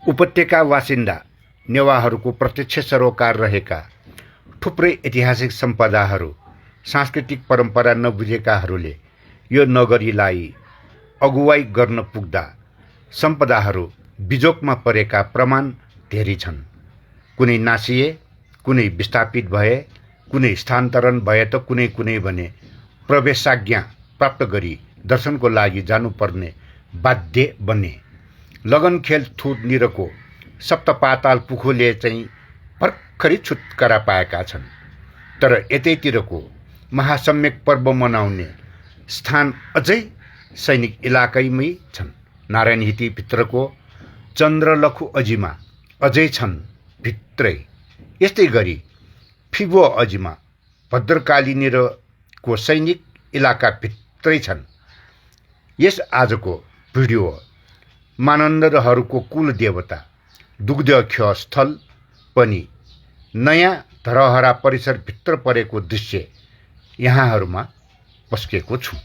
उपत्यका वासिन्दा नेवारहरूको प्रत्यक्ष सरोकार रहेका थुप्रै ऐतिहासिक सम्पदाहरू सांस्कृतिक परम्परा नबुझेकाहरूले यो नगरीलाई अगुवाई गर्न पुग्दा सम्पदाहरू बिजोकमा परेका प्रमाण धेरै छन्। कुनै नासिए, कुनै विस्थापित भए, कुनै स्थानान्तरण भए त कुनै भने प्रवेशाज्ञा प्राप्त गरी दर्शनको लागि जानुपर्ने बाध्य बने। लगनखेल थुनिरको सप्तपाताल पुखोले चाहिँ भर्खरै छुटकारा पाएका छन्। तर यतैतिरको महासम्यक पर्व मनाउने स्थान अझै सैनिक इलाकैमै छन्। नारायणहिटी भित्रको चन्द्रलखु अजिमा अझै छन् भित्रै। यस्तै गरी फिबो अजिमा भद्रकालीनिरको सैनिक इलाका भित्रै छन्। यस आजको भिडियो मानन्दहरूको कुल देवता दुग्धख्य स्थल पनि नयाँ धरहरा परिसर भित्र परेको दृश्य यहाँहरूमा पस्केको छु।